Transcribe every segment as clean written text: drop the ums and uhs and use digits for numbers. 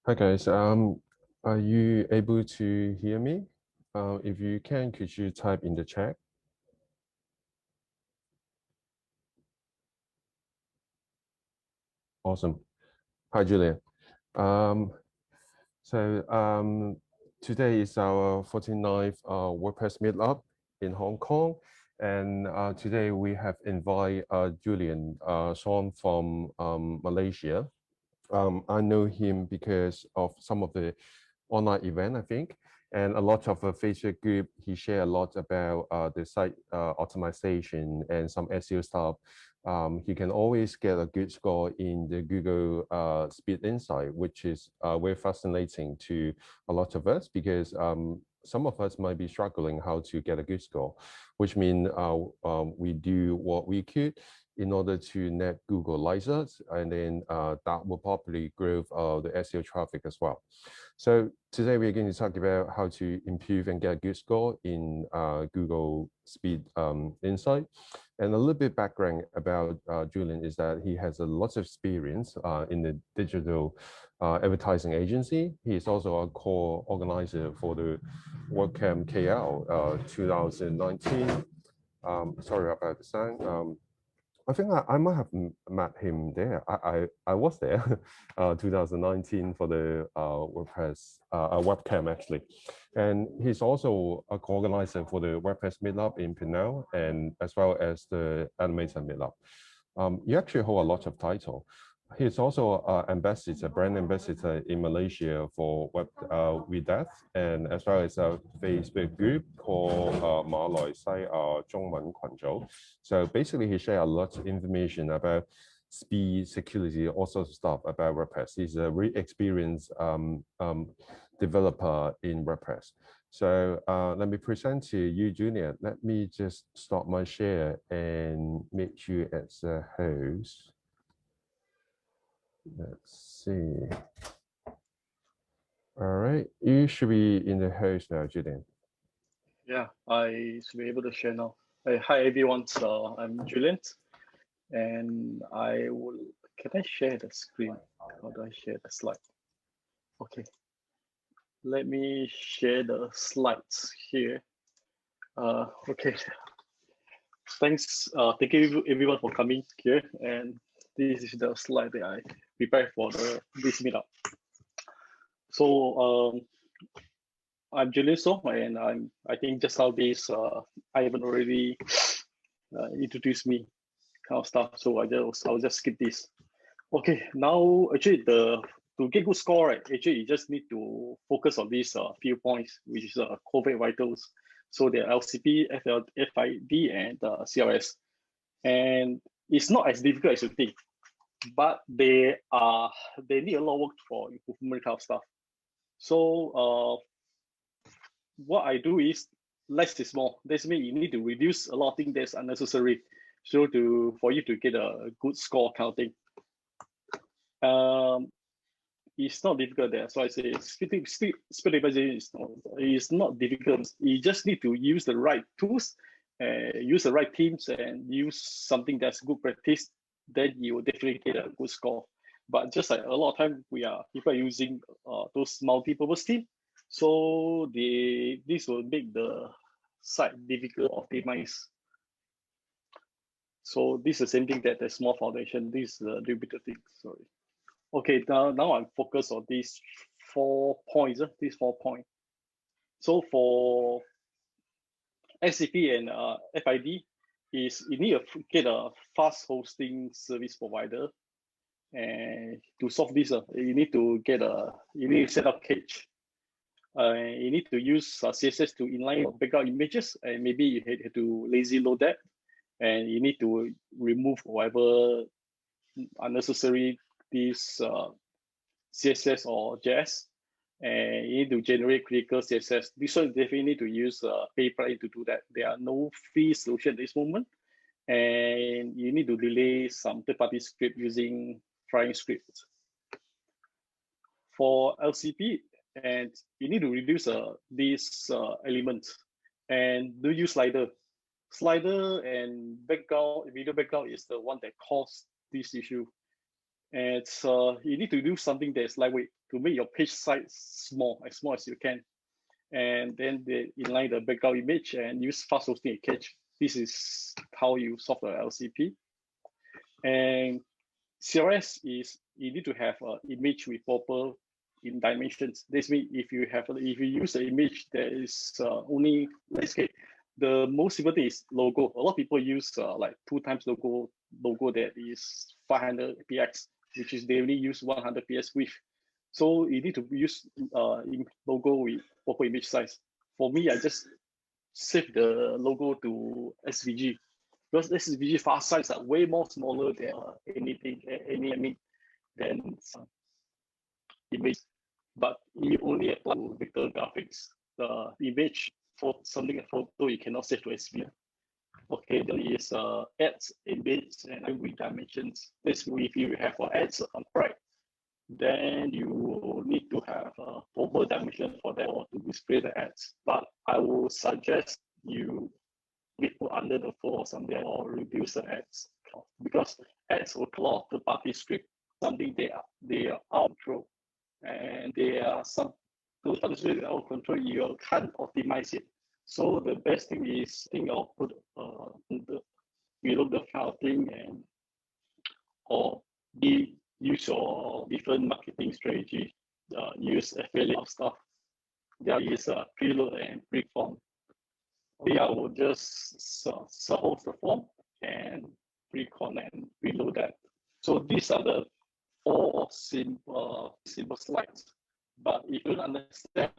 Hi guys, are you able to hear me? If you can, could you type in the chat? Awesome. Hi Julian. Um, so today is our 49th WordPress Meetup in Hong Kong, and today we have invited Julian Sean from Malaysia. I know him because of some of the online event, I think, and a lot of Facebook group. He shared a lot about the site optimization and some SEO stuff. He can always get a good score in the Google Speed Insight, which is very fascinating to a lot of us because some of us might be struggling how to get a good score, which means we do what we could in order to net Google license, and then that will probably grow the SEO traffic as well. So today we're going to talk about how to improve and get a good score in Google Speed Insight. And a little bit background about Julian is that he has a lot of experience in the digital advertising agency. He is also a core organizer for the WordCamp KL 2019. Sorry about the sound. I think I might have met him there. I was there, 2019 for the WordPress webcam actually, and he's also a co-organizer for the WordPress Meetup in Penang, and as well as the Animator Meetup. You actually hold a lot of title. He's also ambassador, brand ambassador in Malaysia for WeDev, and as well as a Facebook group called 马來西亞中文群組. So basically, he shared a lot of information about speed, security, all sorts of stuff about WordPress. He's a really experienced developer in WordPress. So let me present to you, Julian. Let me just stop my share and make you as a host. Let's see. All right, you should be in the host now, Julian. Yeah, I should be able to share now. Hi everyone, I'm Julian, and I will. Can I share the screen? How do I share the slide? Okay, let me share the slides here. Okay, thanks. Thank you everyone for coming here, and this is the slide that I prepared for this meetup. So I'm Julian So, and I think just how this Ivan already introduced me kind of stuff. So I'll just skip this. Okay, now actually to get good score, right? Actually, you just need to focus on these few points, which is COVID vitals. So the LCP, FID, and CRS, and it's not as difficult as you think, but they need a lot of work for improvement kind of stuff. So what I do is less is more. That means you need to reduce a lot of things that's unnecessary, so for you to get a good score kind of thing. It's not difficult there. So I say speed optimization is not difficult. You just need to use the right tools, use the right teams, and use something that's good practice. Then you will definitely get a good score. But just like a lot of time, people are using those multi-purpose teams. So this will make the site difficult to optimize. So this is the same thing that the small foundation. This is the repeated thing. Sorry. Okay, now I'm focused on these 4 points. These 4 points. So for SCP and FID, is you need to get a fast hosting service provider, and to solve this, you need to set up cage. You need to use CSS to inline your background images, and maybe you have to lazy load that, and you need to remove whatever unnecessary this CSS or JS, and you need to generate critical CSS. This one definitely need to use pay plugin to do that. There are no free solution at this moment, and you need to delay some third-party script using flying scripts. For LCP, and you need to reduce these elements, and do use slider. Slider and background, video background is the one that caused this issue. And you need to do something that's lightweight. to make your page size small as you can. And then they inline the background image and use fast hosting and cache. This is how you solve the LCP. And CRS is you need to have an image with proper in dimensions. This means if you use an image that is only landscape, the most simple thing is logo. A lot of people use like 2 times logo that is 500 px, which is they only use 100 px width. So you need to use logo with proper image size. For me, I just save the logo to SVG because SVG file size are way more smaller than than some image. But you only apply to vector graphics. The image for something a photo you cannot save to SVG. Okay, there is ads, image, and with dimensions. This if you have ads on right, then you need to have a proper dimension for that or to display the ads. But I will suggest you put under the floor or something or reduce the ads because ads will call the party script, something they are out of control, and they are some those party script out of control. You can't optimize it. So the best thing is I'll put below the kind of thing and or use your different marketing strategy. Use affiliate stuff. There is a preload and preform. I will just support the form and pre-con and preload that. So these are the 4 simple slides. But if you don't understand,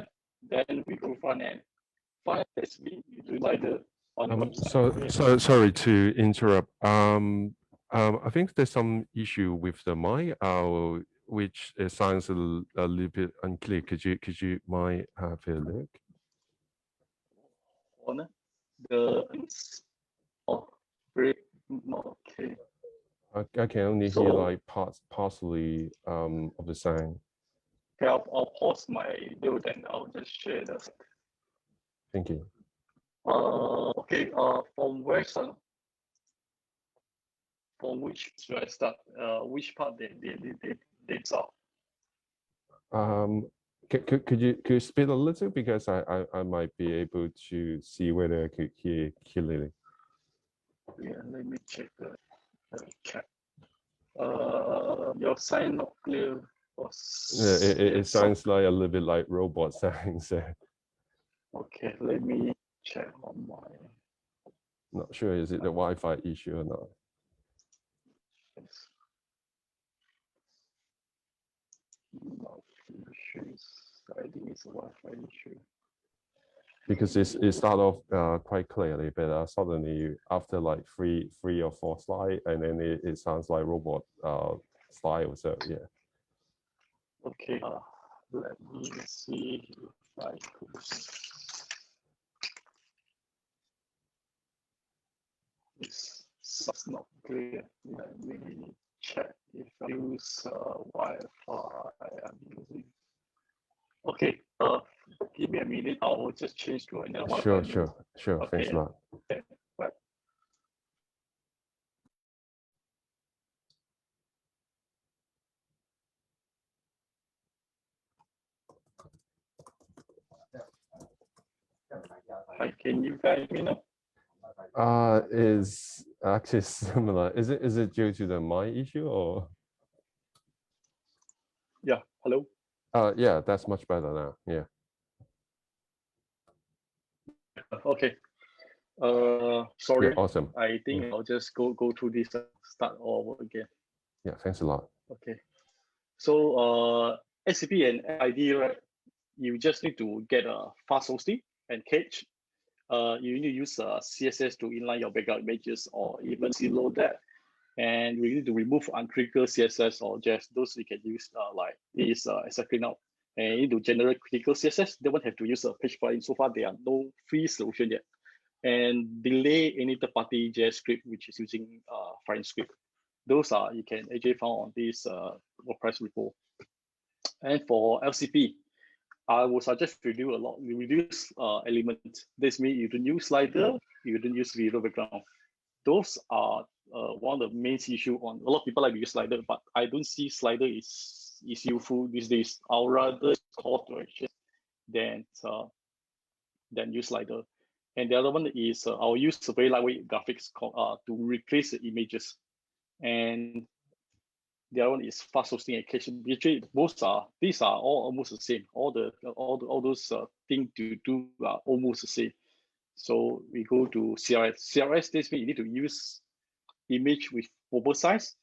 then we go front end. Fine, let's be like the on the website. So sorry to interrupt. I think there's some issue with the mic, which sounds a little bit unclear. Could you might have a look? On the okay. I can only hear like partially of the sound. Okay, I'll pause my video then I'll just share this. Thank you. Okay. From where start? From which should I start? Which part they solve? Could you speak a little because I might be able to see whether I could hear clearly. Yeah, let me check the chat. Your sign not clear. Yeah, it sounds like a little bit like robot sounds. Okay, let me check on my. Not sure is it the Wi-Fi issue or not. Yes. No issues. I think it's a Wi-Fi issue. Because it started off quite clearly, but suddenly after like three or 4 slides, and then it sounds like robot style. So yeah. Okay. Let me see if I could. It's not clear. Let me check if I use Wi-Fi I'm using. Okay. Give me a minute. I will just change to another one. Sure. Okay. Thanks a lot. Okay. Right. Hi, can you guys hear me now? Is actually similar. Is it due to the mic issue or? Yeah. Hello. Yeah, that's much better now. Yeah. Okay. Sorry. Yeah, awesome. I think I'll just go through this start all over again. Yeah, thanks a lot. Okay. So SCP and ID, right? You just need to get a fast hosting and cache. You need to use CSS to inline your background images or even load that. And we need to remove uncritical CSS or just those we can use like this exactly now. And you need to generate critical CSS. They won't have to use a page plugin. So far, there are no free solution yet. And delay any third-party JS script which is using foreign script. Those are you can actually found on this WordPress repo. And for LCP, I would suggest you reduce elements. This means you don't use slider, you don't use video background. Those are one of the main issue on a lot of people like to use slider, but I don't see slider is is useful these days. I'll rather call to action than use slider. And the other one is I'll use a very lightweight graphics to replace the images. And the other one is fast hosting and cache. Actually, these are all almost the same. All those things to do are almost the same. So we go to CRS. CRS, this means you need to use image with over size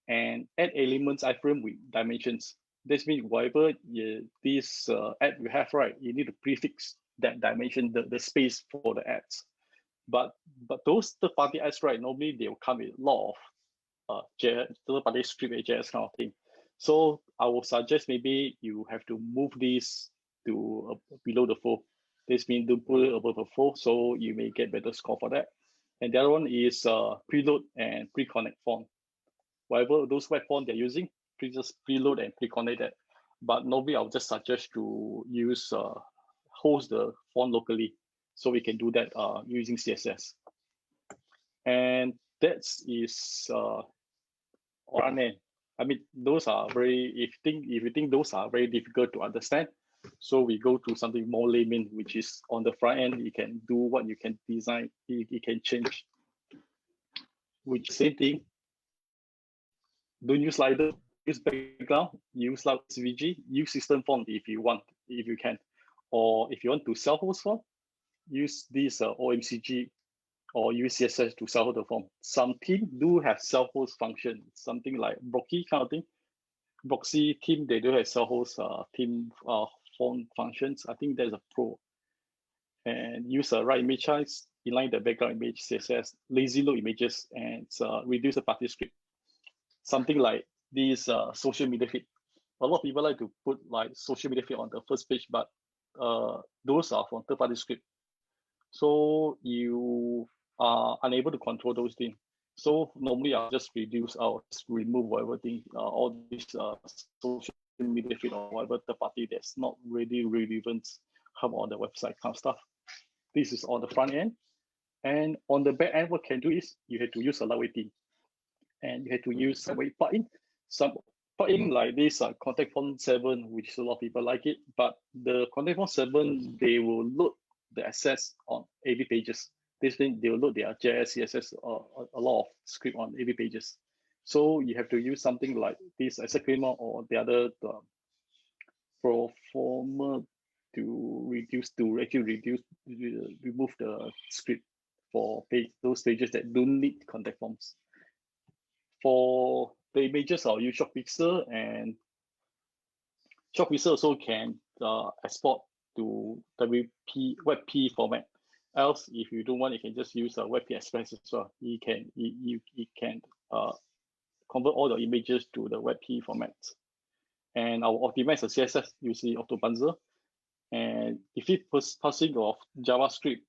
and add elements iframe with dimensions. This means whatever this ad you have, right, you need to prefix that dimension, the space for the ads. But those third-party ads, right, normally they will come with a lot of third-party script JS kind of thing. So I will suggest maybe you have to move this to below the fold. This means to put it above the fold, so you may get better score for that. And the other one is preload and pre-connect font. Whatever those web font they're using, please just preload and pre-connect that. But normally I'll just suggest to use host the font locally, so we can do that using CSS. And that is front end. I mean, those are if you think those are very difficult to understand, so we go to something more layman, which is on the front end. You can do what you can design. You can change. Which same thing. Don't use slider. Use background. Use like SVG. Use system font if you want, if you can, or if you want to self-host font, use this OMCG or use CSS to self-host the form. Some team do have self-host function, something like Brocky kind of thing. Broxy team, they do have self-host team font functions. I think there's a pro. And use a right image size, inline the background image, CSS, lazy load images, and reduce the party script. Something like these social media feed. A lot of people like to put like social media feed on the first page, but those are from third-party script. So you are unable to control those things. So normally I'll just remove whatever thing, all these social media feed or whatever third party that's not really relevant come on the website kind of stuff. This is on the front end. And on the back end, what you can do is you have to use a lightweight thing. And you have to use a weight plugin. Some plugin like this Contact Font 7, which a lot of people like it, but the Contact Font 7, they will load the assets on AV pages. This means they will load their JS, CSS, a lot of script on AV pages. So you have to use something like this asset claimer or the other performer to remove the script for those pages that don't need contact forms. For the images, I'll use ShotPixel, and ShotPixel also can export to WebP format. Else, if you don't want, you can just use a WebP Express as well. You can convert all the images to the WebP format. And I'll optimize the CSS using AutoBunzer. And if it's passing of JavaScript,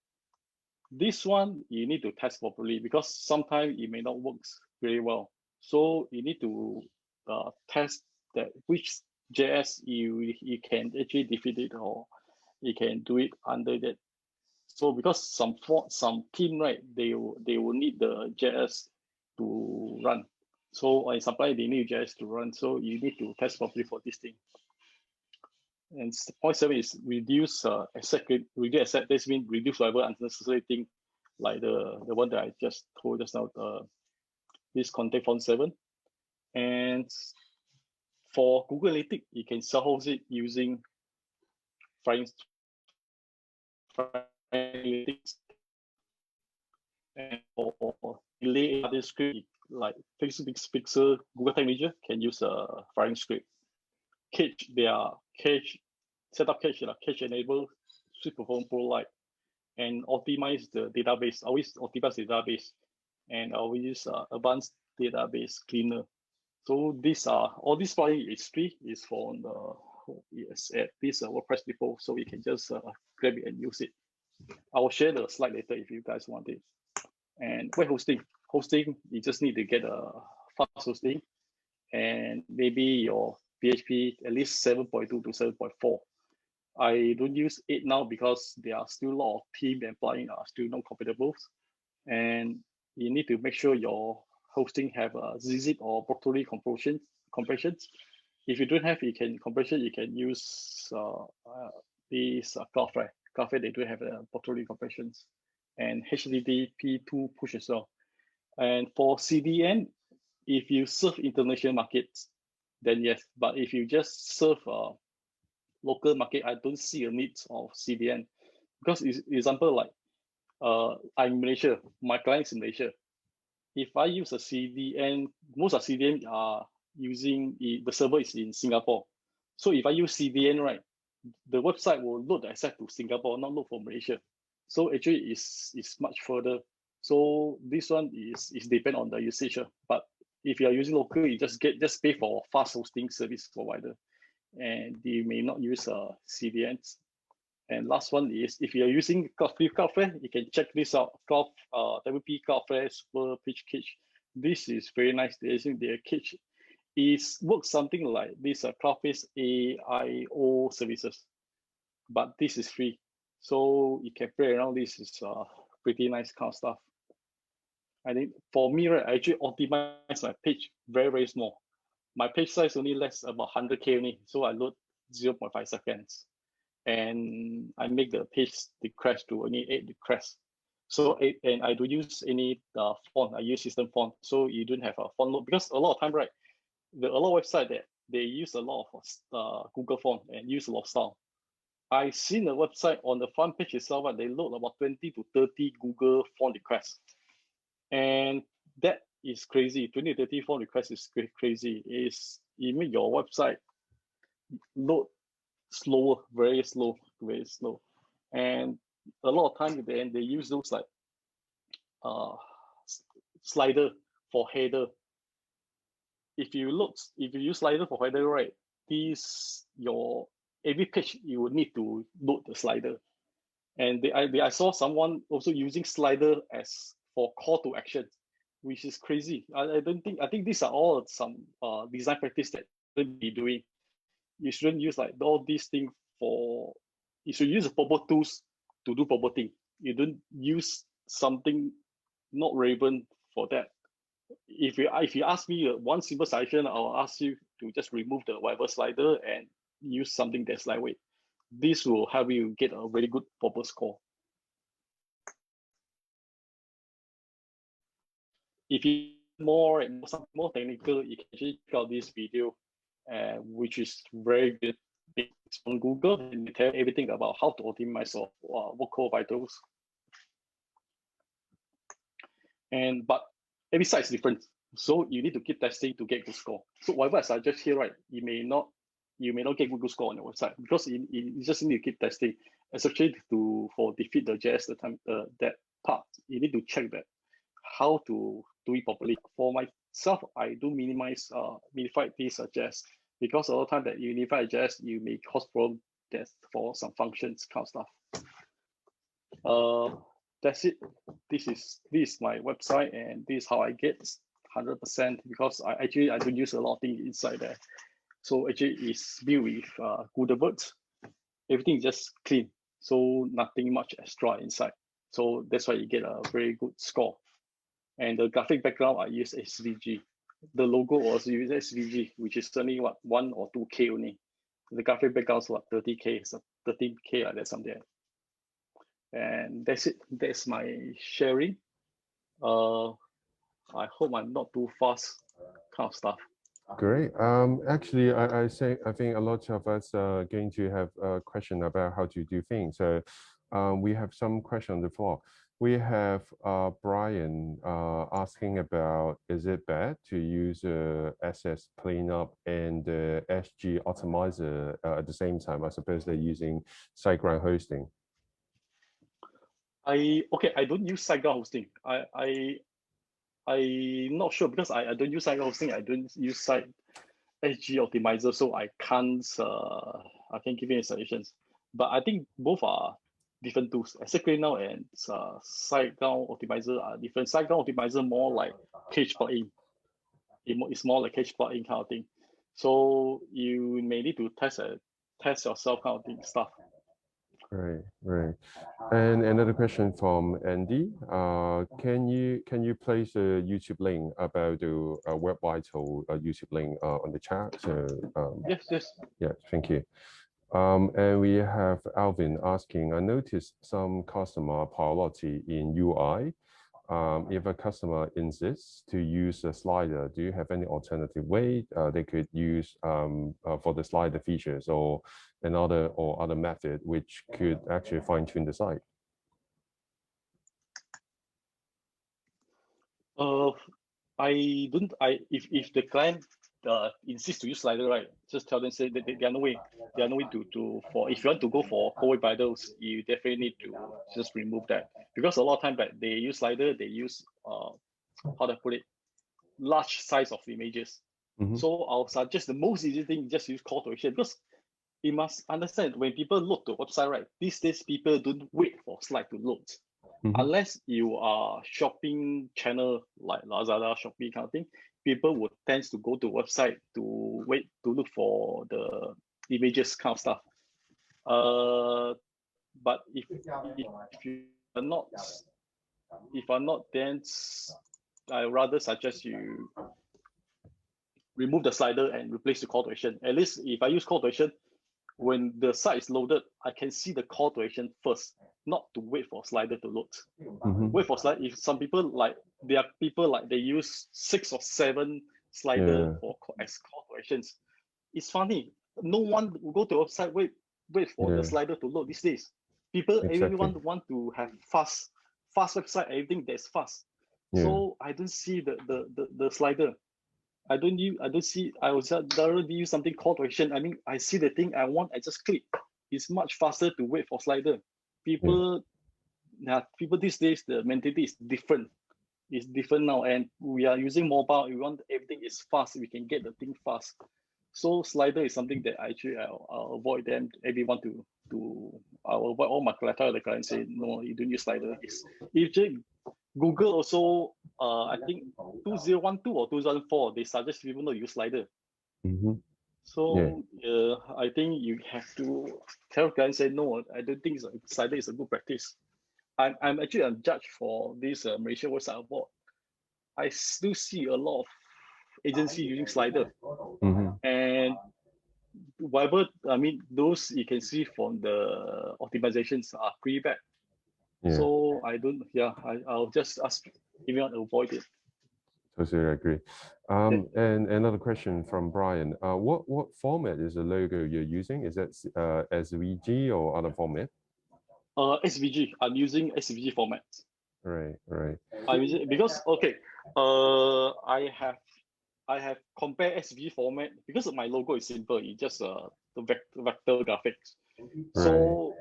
this one you need to test properly because sometimes it may not work very well. So you need to test that which JS you can actually defeat it or you can do it under that. So because some team, right, they will need the JS to run. So on supply they need JS to run. So you need to test properly for this thing. And point 7 is reduce asset. This means reduce whatever unnecessary thing, like the one that I just told just now. This Contact Font 7, and for Google Analytics, you can self-host it using Flying Analytics. And for delay other script like Facebook Pixel, Google Tag Manager can use a Flying script. Cache, they are cache setup cache, cache enable, Swift Perform Pro Lite, and optimize the database. Always optimize the database, and I will use advanced database cleaner. So these are all this plugin is free. Is for at this WordPress depot, so you can just grab it and use it. I will share the slide later if you guys want it. And web hosting, you just need to get a fast hosting, and maybe your PHP at least 7.2 to 7.4. I don't use 8 now because there are still a lot of team and plugin are still not compatible, and you need to make sure your hosting have a ZZip or Proctory compressions. If you don't have compression, you can use these Cloudflare. Cloudflare, they do have portfolio compressions, and HTTP2 push as well. And for CDN, if you serve international markets, then yes. But if you just serve local market, I don't see a need of CDN. Because example, like I'm in Malaysia, my client is in Malaysia. If I use a CDN, most of CDN are using the server is in Singapore. So if I use CDN, right, the website will load the access to Singapore, not load for Malaysia. So actually it's much further. So this one is depend on the usage. But if you are using local, you just pay for fast hosting service provider, and you may not use CDNs. And last one is if you're using Cloudflare, you can check this out. WP Cloudflare Super Page Cache. This is very nice. Their cache works something like this Cloudflare AIO services, but this is free, so you can play around. This is pretty nice kind of stuff. I think for me, right, I actually optimize my page very small. My page size only less about 100K only, so I load 0.5 seconds. And I make the page crash to only 8 requests. So and I don't use any font. I use system font, so you don't have a font load, because a lot of time, right, a lot of website that they use a lot of Google font and use a lot of style. I seen a website on the front page itself, they load about 20 to 30 Google font requests, and that is crazy. 20 to 30 font requests is crazy. It make your website load slower, very slow. And a lot of time then they use those like slider for header. If you use slider for header, right, every page you will need to load the slider. And I saw someone also using slider as for call to action, which is crazy. I think these are all some design practice that you should be doing. You shouldn't use like all these things you should use the proper tools to do proper thing. You don't use something not relevant for that. If you ask me one simple suggestion, I'll ask you to just remove the whatever slider and use something that's lightweight. This will help you get a very good proper score. If you more technical, you can actually check out this video, which is very good. It's on Google, and they tell everything about how to optimize workflow vitals. But every site is different, so you need to keep testing to get good score. So whatever I suggest here, right, you may not get good score on your website, because you just need to keep testing, especially for defeat the JS that part. You need to check that how to do it properly. For myself, I do minify these JS, because a lot of time that unified JS, you may cause problem for some functions kind of stuff. That's it. This is my website, and this is how I get 100%, because I don't use a lot of things inside there. So actually it's built with Gutenberg. Everything is just clean, so nothing much extra inside. So that's why you get a very good score. And the graphic background, I use SVG. The logo also use SVG, which is only 1 or 2K only. The graphic background is 30K, so 13K, that's something. And that's it. That's my sharing. I hope I'm not too fast, kind of stuff. Great. Actually, I think a lot of us are going to have a question about how to do things. So we have some question on the floor. We have Brian asking about, is it bad to use SS cleanup and SG optimizer at the same time? I suppose they're using SiteGround hosting. I don't use SiteGround hosting. I'm not sure, because I don't use SiteGround hosting. I don't use SG optimizer, so I can't give you any suggestions. But I think both are different tools. Exactly now, and SiteGround optimizer are different. SiteGround optimizer more like cache plugin. It's more like cache plugin kind of thing. So you may need to test yourself kind of thing stuff. Right, right. And another question from Andy. Can you place a YouTube link about the Web Vital YouTube link on the chat? So Yes, yes. yeah, thank you. And we have Alvin asking, I noticed some customer priority in UI. If a customer insists to use a slider, do you have any alternative way they could use for the slider features or other method which could actually fine tune the site? If the client insists to use slider, right, just tell them, say that there are no way for, if you want to go for code vitals, you definitely need to just remove that, because a lot of time that they use slider, they use how to put it, large size of images. So I'll suggest the most easy thing, just use call to action, because you must understand, when people load the website, right, these days people don't wait for slide to load. Unless you are shopping channel like Lazada, Shopee kind of thing, people would tend to go to website to wait to look for the images kind of stuff. But if you are not, then I rather suggest you remove the slider and replace the call to action. At least if I use call to action, when the site is loaded, I can see the call to action first, not to wait for slider to load. Wait for slide. If some people like, there are people like they use 6 or 7 slider for as call to actions. It's funny. No one will go to a website wait for the slider to load these days. Everyone want to have fast website, everything that's fast. So I don't see the slider. I would rather use something call to action. I mean, I see the thing I want, I just click. It's much faster to wait for slider. People these days, the mentality is different. It's different now, and we are using mobile. We want everything is fast. We can get the thing fast. So slider is something that I'll avoid them. Everyone I'll avoid all my collateral. The client say no, you don't use slider. Google also, I think 2012 or 2004, they suggest people not use slider. So I think you have to tell clients, say no, I don't think slider is a good practice. I'm actually a judge for this Malaysia website award. I still see a lot of agency using slider, and whatever, I mean, those you can see from the optimizations are pretty bad. So I'll just ask everyone to avoid it. Totally agree. And another question from Brian. What format is the logo you're using? Is that SVG or other format? SVG. I'm using SVG format. Right, right. I'm using because I have compared SVG format because my logo is simple. It's just the vector graphics. So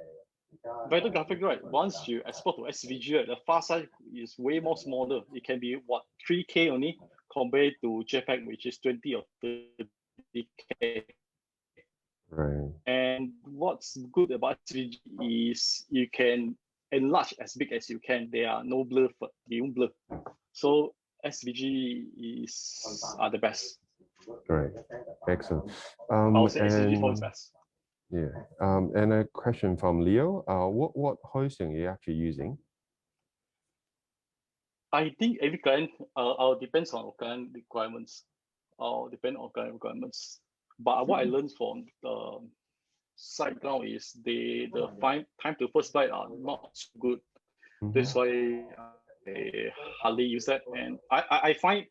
vector graphic, right? Once you export to SVG, right, the file size is way more smaller. It can be 3K only compared to JPEG, which is 20 or 30K. Right. And what's good about SVG is you can enlarge as big as you can. There are no blur, you won't blur. So SVG are the best. Right. Excellent. I would say SVG for is best. Yeah. And a question from Leo. What hosting are you actually using? I think every client depends on client requirements. But what I learned from the SiteGround is the time to first byte are not so good. That's why I hardly use that. And I find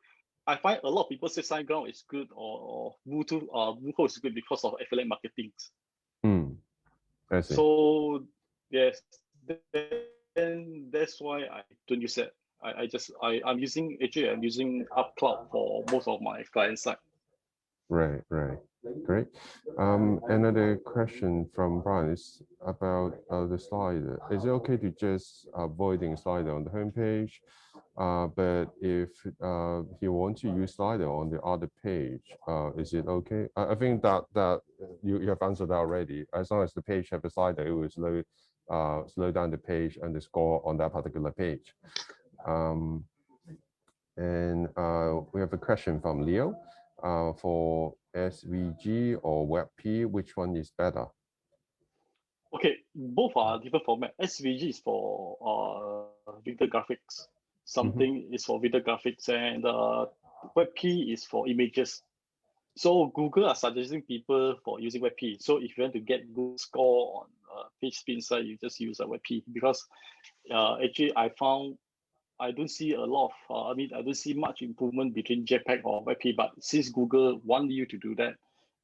a lot of people say SiteGround is good or Wooho is good because of affiliate marketing. I see. So yes, then that's why I don't use that. I'm using UpCloud for most of my client side. Right, right. Great. Another question from Brian is about the slider. Is it okay to just avoiding slider on the homepage? But if he wants to use slider on the other page, is it okay? I think that you have answered that already. As long as the page have a slider, it will slow down the page and the score on that particular page. And we have a question from Leo. For SVG or WebP, which one is better? Okay, both are different format. SVG is for video graphics. Something is for video graphics, and WebP is for images. So Google are suggesting people for using WebP. So if you want to get good score on page speed side, you just use a WebP, because actually I found I don't see a lot of I don't see much improvement between JPEG or WebP. But since Google want you to do that,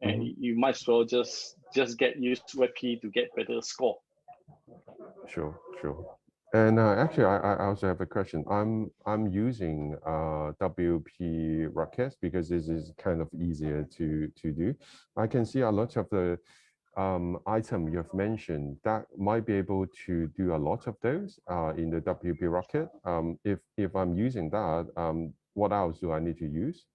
and you might as well just get used to WebP to get better score. Sure, sure. And actually, I also have a question. I'm using WP Rocket because this is kind of easier to do. I can see a lot of the item you've mentioned that might be able to do a lot of those in the WP Rocket. If I'm using that, what else do I need to use?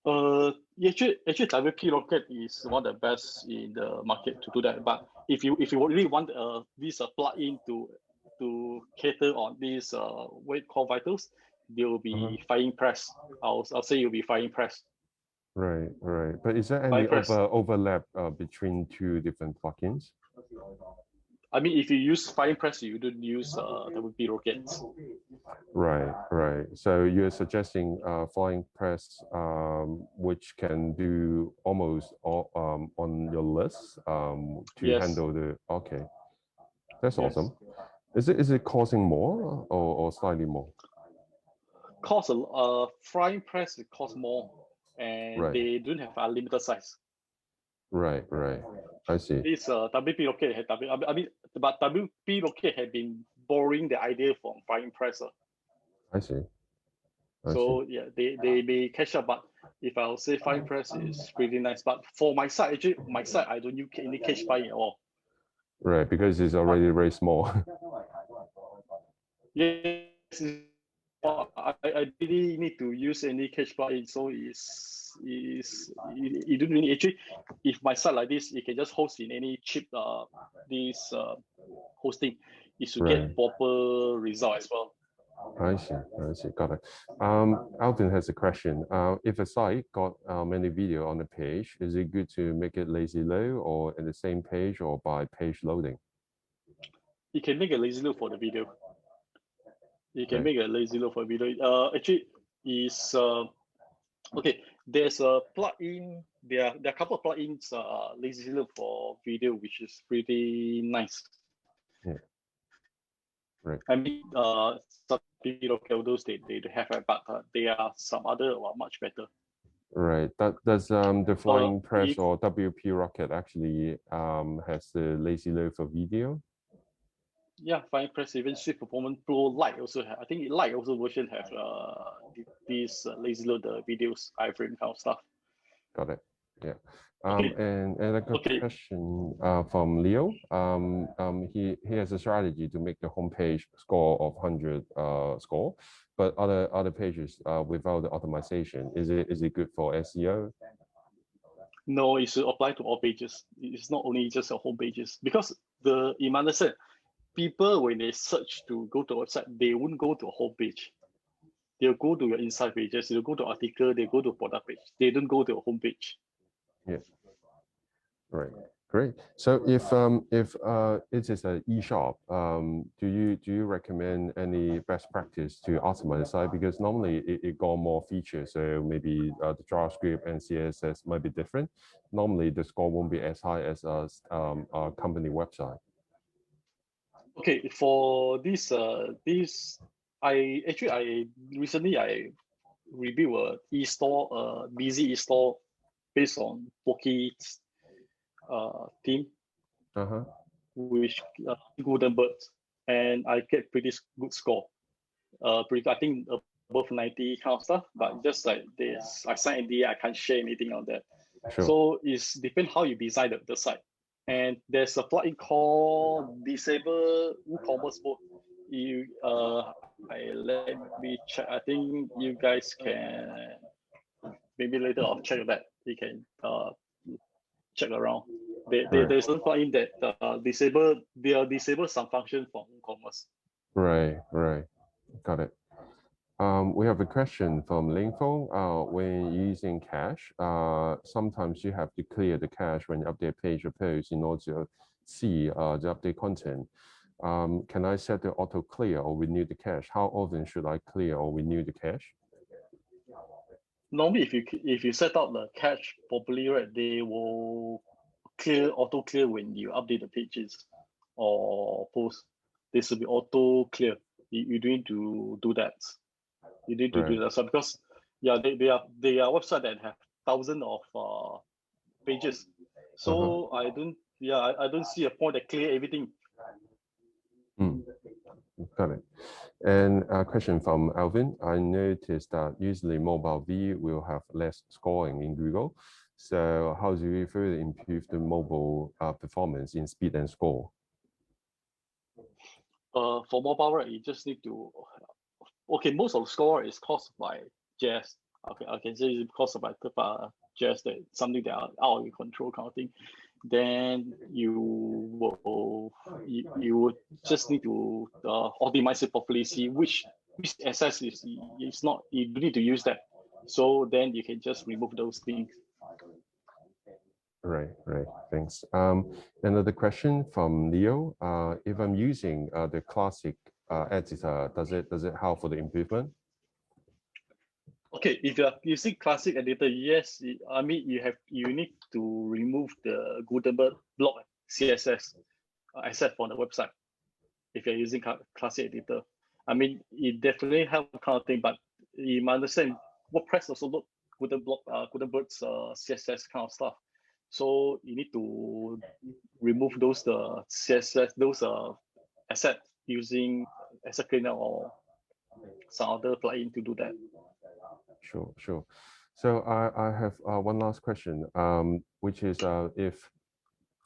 Actually, WP Rocket is one of the best in the market to do that. But if you really want this plugin to cater on these weight core vitals, they will be Flying Press. I'll say you'll be Flying Press. Right, right. But is there any overlap between two different plugins? I mean, if you use Flying Press, you don't use WP Rockets. Right, right. So you're suggesting Flying Press, which can do almost all on your list to handle the. Okay, that's awesome. Is it costing more or slightly more? Flying Press it costs more, and they don't have unlimited size. Right, right. I see. This WP Rocket had but WP Rocket had been borrowing the idea from Flying Press. I see. So yeah, they may catch up, but if I'll say Flying Press is pretty nice. But for my side, actually, I don't use any cache buying at all. Right, because it's already very small. Yes, I really need to use any cache plugin, so you don't really actually. If my site like this, you can just host in any cheap this hosting. You should get proper result as well. I see, got it. Alvin has a question. If a site got many video on the page, is it good to make it lazy load or in the same page or by page loading? You can make a lazy load for the video. You can make a lazy load for video. Actually, is okay. There's a plugin. There are a couple of plugins lazy load for video, which is pretty nice. Yeah. Right. I mean, some people those they have, but there are some other much better. Right. Does the Flying Press or WP Rocket actually has the lazy load for video? Yeah, Flying Press, even Swift Performance Pro Lite also have. I think Lite also version have these lazy load videos, iframe kind of stuff. Got it. Yeah. And I got a question from Leo. He has a strategy to make the homepage score of 100 score, but other pages without the optimization. Is it good for SEO? No, it should apply to all pages. It's not only just your home pages, because you understand, people when they search to go to a website, they won't go to a home page. They'll go to your inside pages. They'll go to article. They go to product page. They don't go to a home page. Yeah. Right. Great. So if it is an e-shop, do you recommend any best practice to optimize the site? Because normally it got more features, so maybe the JavaScript and CSS might be different. Normally the score won't be as high as a company website. Okay, for this I recently reviewed a e-store, busy e-store based on Poke's theme, which Gutenberg, and I get pretty good score. I think above 90 kind of stuff, but just like this, I signed NDA, I can't share anything on that. Sure. So it's depends how you design the site. And there's a plugin called Disable WooCommerce Mode. Let me check. I think you guys can maybe later I'll check that. You can check around. There's a plugin that disable some function from WooCommerce. Right. Got it. We have a question from Lingfeng. When using cache, sometimes you have to clear the cache when you update page or post in order to see the update content. Can I set the auto clear or renew the cache? How often should I clear or renew the cache? Normally, if you set up the cache properly, right, they will auto clear when you update the pages or post. This will be auto clear. You don't need to do that. You need to do that. So because yeah, they are website that have thousands of pages. So I don't see a point that clear everything. Got it. And a question from Alvin. I noticed that usually mobile view will have less scoring in Google. So how do we further improve the mobile performance in speed and score? For mobile, right, you just need to, okay, most of the score is caused by JS. Okay, I can say it's caused by JS, that something that are out of your control kind of thing. Then you would just need to optimize it properly, see which assets is not, you need to use that. So then you can just remove those things. Right. Thanks. Another question from Leo. If I'm using the classic editor, does it help for the improvement? Okay, if you're using classic editor, yes, I mean you need to remove the Gutenberg block CSS asset from the website. If you're using classic editor, I mean it definitely helps kind of thing, but you must understand WordPress also look Gutenberg's CSS kind of stuff. So you need to remove those CSS, those assets using asset cleaner or some other plugin to do that. Sure. So I have one last question, which is if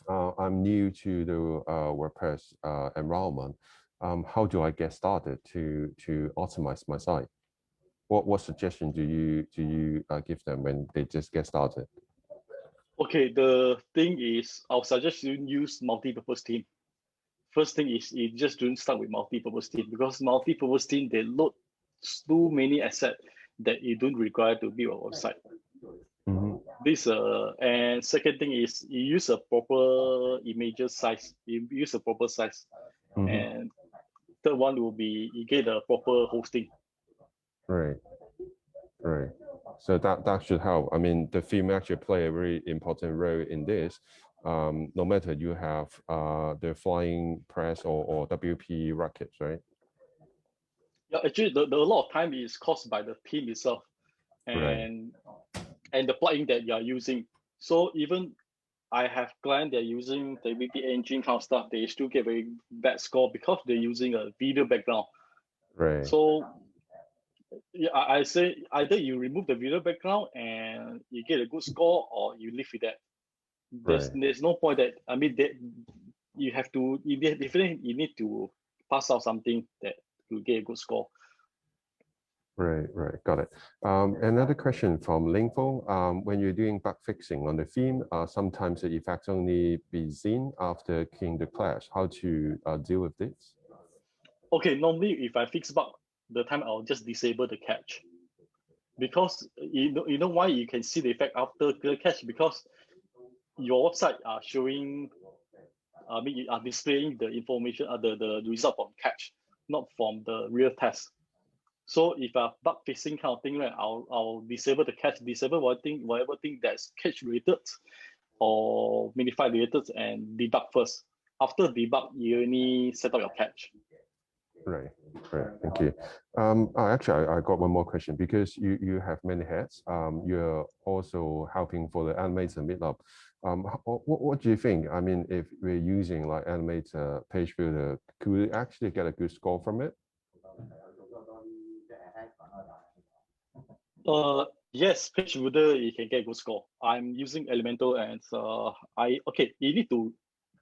I'm new to the WordPress environment, how do I get started to optimize my site? What suggestion do you give them when they just get started? Okay, the thing is, I'll suggest you use multi-purpose theme. First thing is, you just don't start with multi-purpose theme, because multi-purpose theme, they load too many assets that you don't require to build a website. This and second thing is, you use a proper images size. You use a proper size, and third one will be you get a proper hosting. Right. So that should help. I mean, the theme actually play a very important role in this. No matter you have the flying press or WP rockets, right? Yeah, actually, a lot of time is caused by the theme itself, and the plugin that you are using. So even I have clients that are using the WP engine kind of stuff, they still get very bad score because they're using a video background. Right. So yeah, I say either you remove the video background and you get a good score, or you live with that. There's no point that, I mean, that you have to, you need to pass out something that will get a good score. Right, got it. Another question from Lingfeng. When you're doing bug fixing on the theme, sometimes the effects only be seen after keying the clash. How to deal with this? Okay, normally if I fix bug, the time I'll just disable the cache, because you know why you can see the effect after the cache, because your website are showing, I mean, you are displaying the information, the result from cache, not from the real test. So if a bug fixing kind of thing, right, I'll disable the cache, disable whatever thing that's cache related or minify related, and debug first. After debug, you only set up your cache. Right. Thank you. Actually, I got one more question, because you have many hats. You're also helping for the Animator Meetup. What do you think? I mean, if we're using like Animator page builder, could we actually get a good score from it? Yes, page builder, you can get a good score. I'm using Elementor, and you need to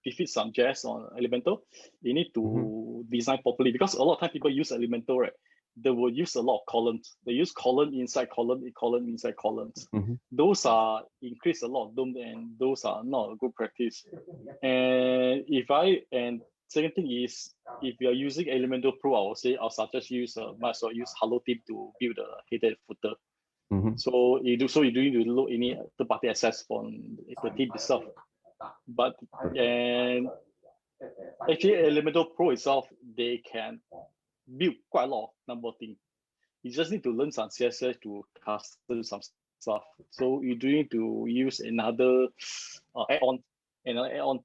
defeat some JS on Elementor. You need to design properly, because a lot of time people use Elementor, right? They will use a lot of columns. They use column inside column, column inside columns. Those are increase a lot of them, and those are not a good practice. And Second thing is, if you are using Elementor Pro, I'll suggest might as well use Hello Team to build the header and footer. So you don't need to load any third-party access from the team itself. But and actually, Elementor Pro itself, they can build quite a lot of number of things. You just need to learn some CSS to custom some stuff. So you do need to use another add-on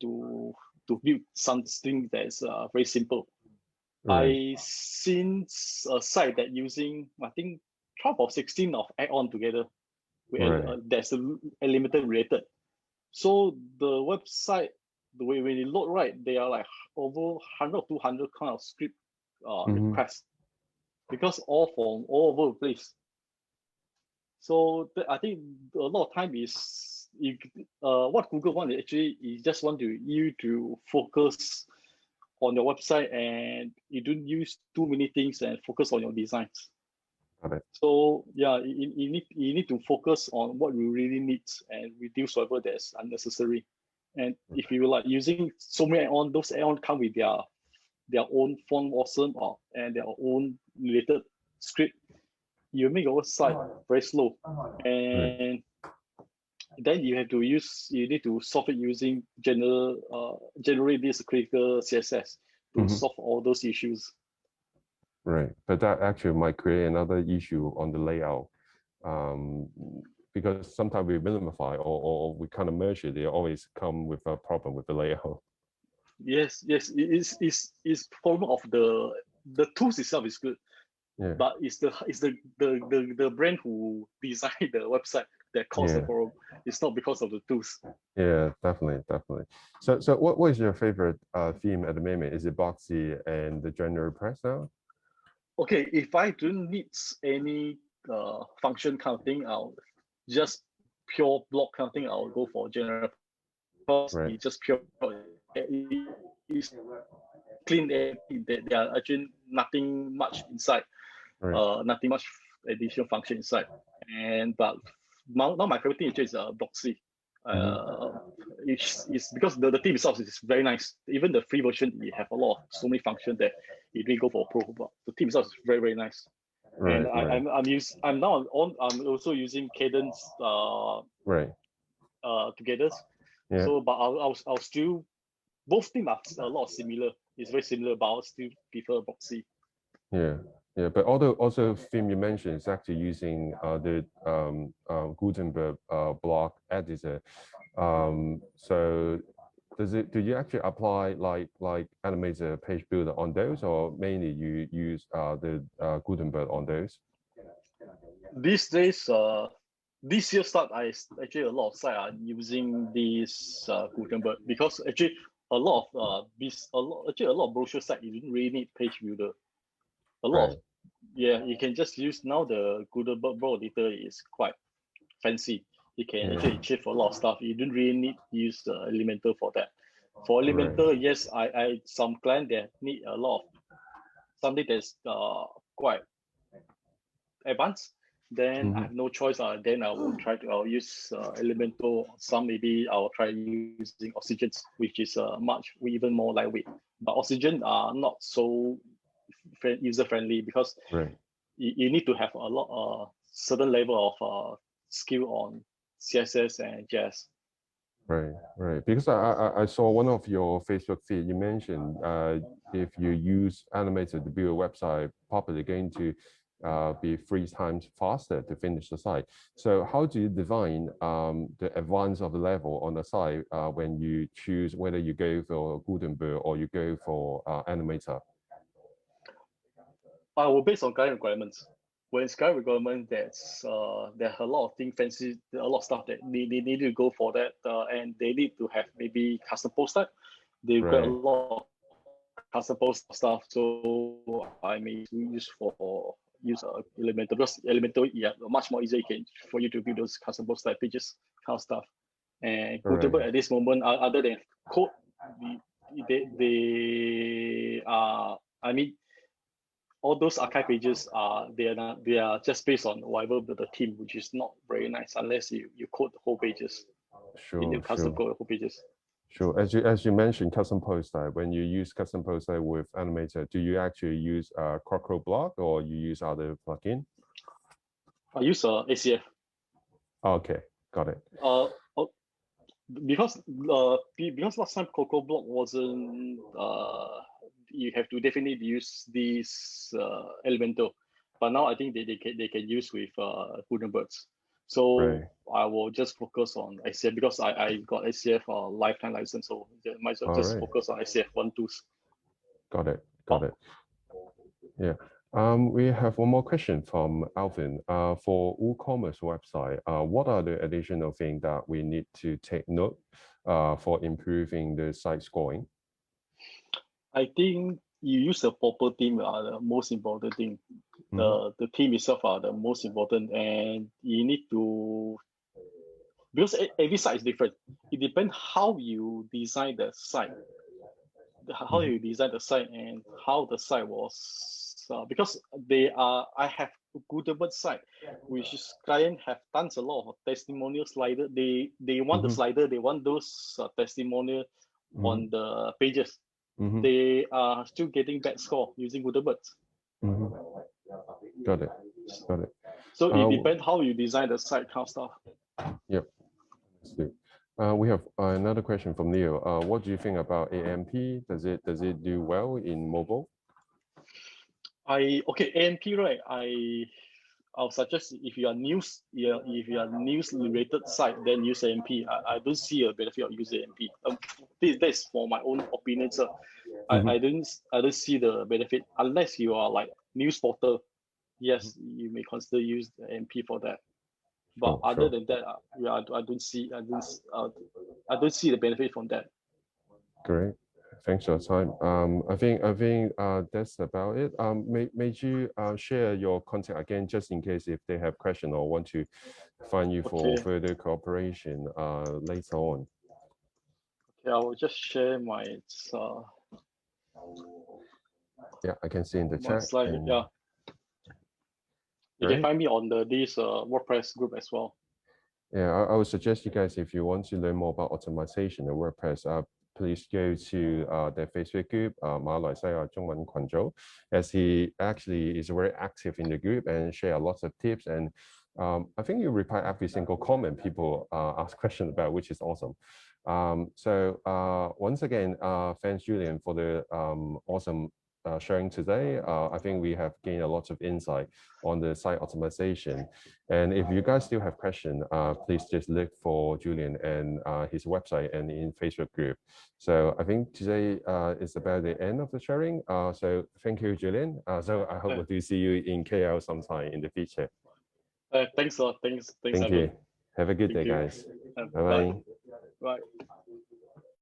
to build something that's very simple. I seen a site that using, I think, 12 or 16 of add-on together. That's Elementor related. So the website, the way when you load, right, they are like over 100 or 200 kind of script requests, because all from all over the place. So I think a lot of time is what Google wants actually is just want you to focus on your website, and you don't use too many things and focus on your designs. So yeah, you need to focus on what you really need and reduce whatever that's unnecessary. And if you like using so many add-ons, those add-ons come with their own font awesome and their own related script. You make your website very slow, and then you need to solve it using generate this critical CSS to solve all those issues. Right, but that actually might create another issue on the layout, because sometimes we minify or we kind of merge it. They always come with a problem with the layout. Yes, it's problem of the tools itself is good, but it's the brand who designed the website that caused the problem. It's not because of the tools. Yeah, definitely. So what is your favorite theme at the moment? Is it Boxy and the General Press now? Okay, if I don't need any function kind of thing, I'll just pure block kind of thing, I'll go for General, because it's just pure, it's clean. There are actually nothing much inside, nothing much additional function inside. But now my favorite thing is Boxy. It's because the theme itself is very nice. Even the free version, you have so many functions that you didn't go for Pro, but the theme itself is very, very nice. I'm also using Cadence together. So but I'll still, both themes are a lot similar. It's very similar, but I'll still prefer Boxy. Yeah, but also theme you mentioned is actually using the Gutenberg block editor. So do you actually apply like animated page builder on those, or mainly you use the Gutenberg on those? These days, this year start, actually a lot of sites are using this Gutenberg, because actually a lot of brochure sites you didn't really need page builder. You can just use now the Gutenberg editor is quite fancy. You can actually achieve a lot of stuff. You don't really need to use Elementor for that. For Elementor, yes, I some client that need a lot of something that's quite advanced. Then I have no choice. Then I'll use Elementor. Some maybe I'll try using Oxygen, which is even more lightweight. But Oxygen are not so user friendly, because you need to have a certain level of skill on CSS and JS. Right. Because I saw one of your Facebook feed, you mentioned if you use animator to build a website, probably going to be 3 times faster to finish the site. So how do you define the advance of the level on the site when you choose whether you go for Gutenberg or you go for animator? I will base on client requirements. When it's client requirement, there's a lot of things fancy, a lot of stuff that they need to go for that, and they need to have maybe custom post type. They've got a lot of custom post stuff, so I may use Elementor, because Elementor, much more easier for you to build those custom post type pages kind of stuff. And Gutenberg at this moment, other than code, they are, I mean, all those archive pages they are just based on whatever the theme, which is not very nice unless you code the whole pages. In your custom code the whole pages. Sure. As you mentioned, custom post type. When you use custom post type with Animator, do you actually use Crocro block or you use other plugin? I use ACF. Okay, got it. Because last time Coco block wasn't you have to definitely use this Elementor, but now I think they can use with Gutenbergs. So Right. I will just focus on ICF because I got ICF lifetime license, so I might as well All just right. focus on ICF 1.2s. Got it. Got it. Yeah. We have one more question from Alvin. For WooCommerce website, what are the additional things that we need to take note for improving the site scoring? I think you use the proper theme are the most important thing. The theme itself are the most important, and you need to, because every site is different. It depends how you design the site, and how the site was. Because I have Gutenberg site, which is client have done a lot of testimonial slider. They want the slider. They want those testimonial on the pages. They are still getting bad score using Gutenberg. Got it. Got it. So it depends how you design the site kind of stuff. Yep. We have another question from Leo. What do you think about AMP? Does it do well in mobile? AMP, right? I'll suggest if you are news related site, then use AMP. I don't see a benefit of using AMP. That's for my own opinion, sir. I don't see the benefit unless you are like news portal. Yes, you may consider use the AMP for that. But other than that, I don't see the benefit from that. Great. Thanks for your time. I think that's about it. May you share your contact again, just in case if they have question or want to find you for further cooperation later on. Okay, I will just share my. Yeah, I can see in the chat. Slide, yeah. You can find me on this WordPress group as well. Yeah, I would suggest you guys, if you want to learn more about automation and WordPress, please go to their Facebook group, 馬來西亞中文群組, as he actually is very active in the group and share lots of tips. And I think you reply every single comment people ask questions about, which is awesome. So once again, thanks Julian for the awesome sharing today. I think we have gained a lot of insight on the site optimization. And if you guys still have questions, please just look for Julian and his website and in Facebook group. So I think today is about the end of the sharing. So thank you, Julian. So I hope to see you in KL sometime in the future. Thanks a lot. Thanks. Thank you. Have a good day, guys. Bye-bye. Bye.